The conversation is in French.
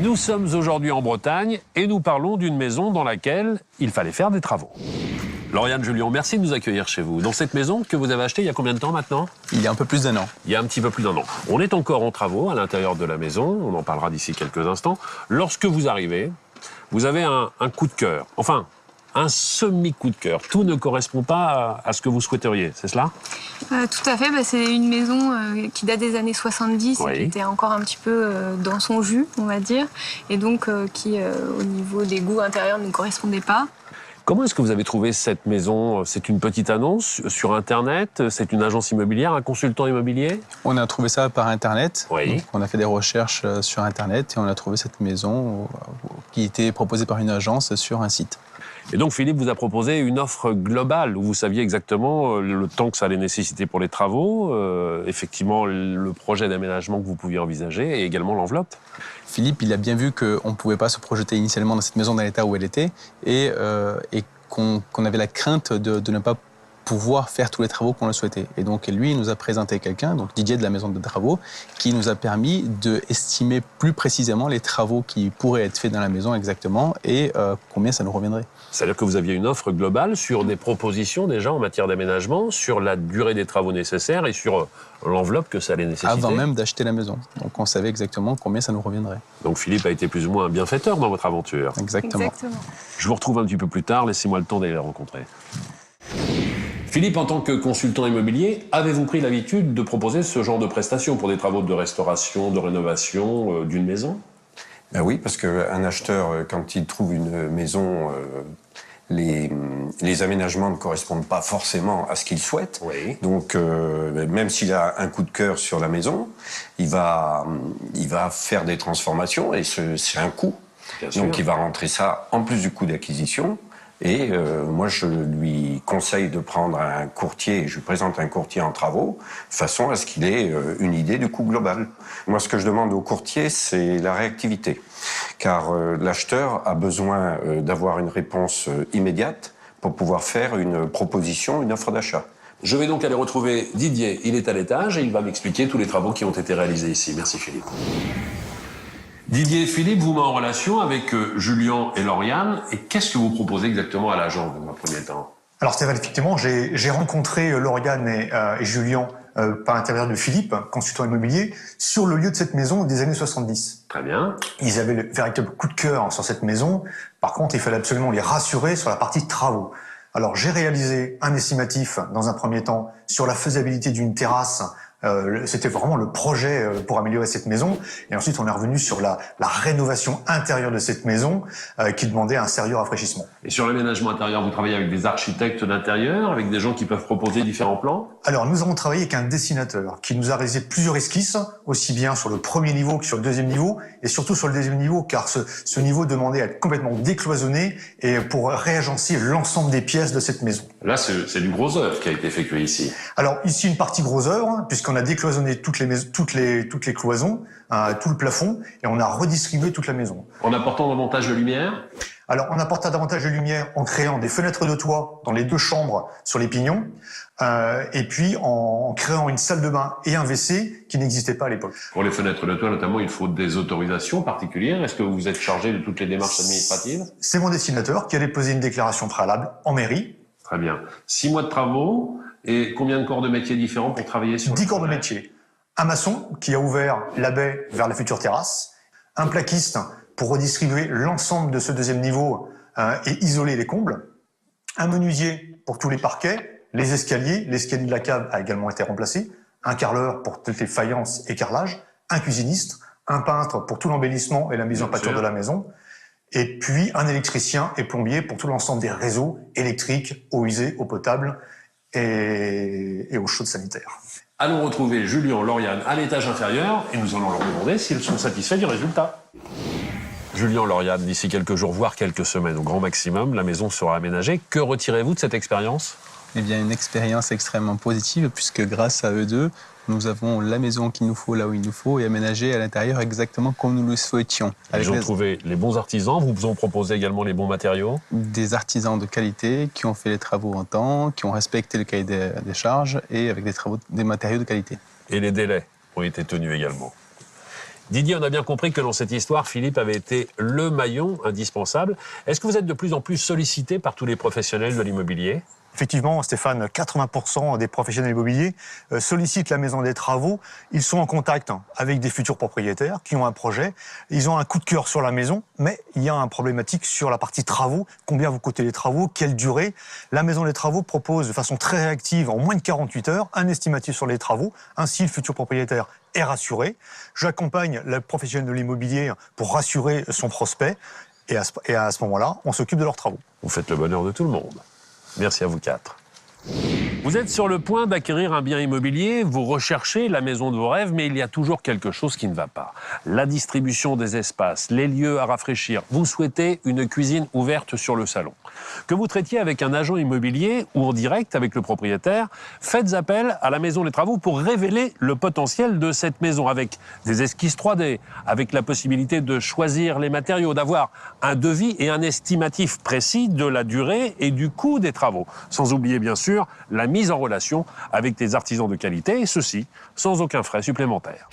Nous sommes aujourd'hui en Bretagne et nous parlons d'une maison dans laquelle il fallait faire des travaux. Lauriane Jullion, merci de nous accueillir chez vous. Dans cette maison que vous avez achetée il y a combien de temps maintenant? Il y a un peu plus d'un an. Il y a un petit peu plus d'un an. On est encore en travaux à l'intérieur de la maison, on en parlera d'ici quelques instants. Lorsque vous arrivez, vous avez un coup de cœur, enfin un semi-coup de cœur. Tout ne correspond pas à ce que vous souhaiteriez, c'est cela? Tout à fait, c'est une maison qui date des années 70, Oui. et qui était encore un petit peu dans son jus, on va dire, et donc qui, au niveau des goûts intérieurs, ne correspondait pas. Comment est-ce que vous avez trouvé cette maison? C'est une petite annonce sur Internet? C'est une agence immobilière, un consultant immobilier? On a trouvé ça par Internet. Oui. Donc, on a fait des recherches sur Internet et on a trouvé cette maison qui était proposée par une agence sur un site. Et donc Philippe vous a proposé une offre globale où vous saviez exactement le temps que ça allait nécessiter pour les travaux, effectivement le projet d'aménagement que vous pouviez envisager et également l'enveloppe. Philippe, il a bien vu qu'on ne pouvait pas se projeter initialement dans cette maison dans l'état où elle était et qu'on avait la crainte de ne pas pouvoir faire tous les travaux qu'on le souhaitait. Et donc lui, il nous a présenté quelqu'un, donc Didier de la maison de travaux, qui nous a permis d'estimer plus précisément les travaux qui pourraient être faits dans la maison exactement et combien ça nous reviendrait. C'est-à-dire que vous aviez une offre globale sur des propositions déjà en matière d'aménagement, sur la durée des travaux nécessaires et sur l'enveloppe que ça allait nécessiter. Avant même d'acheter la maison. Donc on savait exactement combien ça nous reviendrait. Donc Philippe a été plus ou moins un bienfaiteur dans votre aventure. Exactement. Je vous retrouve un petit peu plus tard, laissez-moi le temps d'aller la rencontrer. Philippe, en tant que consultant immobilier, avez-vous pris l'habitude de proposer ce genre de prestations pour des travaux de restauration, de rénovation d'une maison? Ben oui, parce qu'un acheteur, quand il trouve une maison, les aménagements ne correspondent pas forcément à ce qu'il souhaite. Oui. Donc, même s'il a un coup de cœur sur la maison, il va faire des transformations et c'est un coût. Bien sûr. Donc, il va rentrer ça en plus du coût d'acquisition. Et moi, je lui conseille de prendre un courtier, je lui présente un courtier en travaux, de façon à ce qu'il ait une idée du coût global. Moi, ce que je demande au courtier, c'est la réactivité. Car l'acheteur a besoin d'avoir une réponse immédiate pour pouvoir faire une proposition, une offre d'achat. Je vais donc aller retrouver Didier, il est à l'étage et il va m'expliquer tous les travaux qui ont été réalisés ici. Merci Philippe. Didier et Philippe vous met en relation avec Julien et Lauriane. Et qu'est-ce que vous proposez exactement à l'agence dans un premier temps? Alors Stéphane, effectivement, j'ai rencontré Lauriane et Julien par l'intermédiaire de Philippe, consultant immobilier, sur le lieu de cette maison des années 70. Très bien. Ils avaient le véritable coup de cœur sur cette maison. Par contre, il fallait absolument les rassurer sur la partie travaux. Alors j'ai réalisé un estimatif dans un premier temps sur la faisabilité d'une terrasse. C'était vraiment le projet pour améliorer cette maison. Et ensuite, on est revenu sur la rénovation intérieure de cette maison qui demandait un sérieux rafraîchissement. Et sur l'aménagement intérieur, vous travaillez avec des architectes d'intérieur, avec des gens qui peuvent proposer différents plans? Alors, nous avons travaillé avec un dessinateur qui nous a réalisé plusieurs esquisses, aussi bien sur le premier niveau que sur le deuxième niveau, et surtout sur le deuxième niveau, car ce niveau demandait à être complètement décloisonné et pour réagencer l'ensemble des pièces de cette maison. Là, c'est du gros œuvre qui a été effectué ici. Alors, ici, une partie gros œuvre, puisqu'on a décloisonné toutes les cloisons, tout le plafond, et on a redistribué toute la maison. En apportant davantage de lumière? Alors, on apporta davantage de lumière en créant des fenêtres de toit dans les deux chambres sur les pignons, et puis en créant une salle de bain et un WC qui n'existait pas à l'époque. Pour les fenêtres de toit, notamment, il faut des autorisations particulières. Est-ce que vous vous êtes chargé de toutes les démarches administratives? C'est mon dessinateur qui a déposé une déclaration préalable en mairie. Très bien. 6 mois de travaux et combien de corps de métiers différents pour travailler sur 10 corps de métier. Un maçon qui a ouvert la baie vers la future terrasse. Un plaquiste pour redistribuer l'ensemble de ce deuxième niveau et isoler les combles. Un menuisier pour tous les parquets, les escaliers. L'escalier de la cave a également été remplacé. Un carreleur pour toutes les faïences et carrelages. Un cuisiniste. Un peintre pour tout l'embellissement et la mise en pâture de la maison. Et puis un électricien et plombier pour tout l'ensemble des réseaux électriques, eau usée, eau potable et eau chaude sanitaire. Allons retrouver Julien, Lauriane à l'étage inférieur et nous allons leur demander s'ils sont satisfaits du résultat. Julien, Lauriane, d'ici quelques jours, voire quelques semaines au grand maximum, la maison sera aménagée. Que retirez-vous de cette expérience? Eh bien, une expérience extrêmement positive puisque grâce à eux deux, nous avons la maison qu'il nous faut là où il nous faut et aménagée à l'intérieur exactement comme nous le souhaitions. Ils ont trouvé les bons artisans, vous ont proposé également les bons matériaux? Des artisans de qualité qui ont fait les travaux en temps, qui ont respecté le cahier des charges et avec des matériaux de qualité. Et les délais ont été tenus également. Didier, on a bien compris que dans cette histoire, Philippe avait été le maillon indispensable. Est-ce que vous êtes de plus en plus sollicité par tous les professionnels de l'immobilier ? Effectivement, Stéphane, 80% des professionnels immobiliers sollicitent la maison des travaux. Ils sont en contact avec des futurs propriétaires qui ont un projet. Ils ont un coup de cœur sur la maison, mais il y a un problématique sur la partie travaux. Combien vous coûtez les travaux? Quelle durée? La maison des travaux propose de façon très réactive, en moins de 48 heures, un estimatif sur les travaux. Ainsi, le futur propriétaire est rassuré. J'accompagne le professionnel de l'immobilier pour rassurer son prospect. Et à ce moment-là, on s'occupe de leurs travaux. Vous faites le bonheur de tout le monde. Merci à vous quatre. Vous êtes sur le point d'acquérir un bien immobilier, vous recherchez la maison de vos rêves, mais il y a toujours quelque chose qui ne va pas. La distribution des espaces, les lieux à rafraîchir. Vous souhaitez une cuisine ouverte sur le salon. Que vous traitiez avec un agent immobilier ou en direct avec le propriétaire, faites appel à la Maison des Travaux pour révéler le potentiel de cette maison avec des esquisses 3D, avec la possibilité de choisir les matériaux, d'avoir un devis et un estimatif précis de la durée et du coût des travaux. Sans oublier bien sûr la mise en relation avec des artisans de qualité, et ceci sans aucun frais supplémentaire.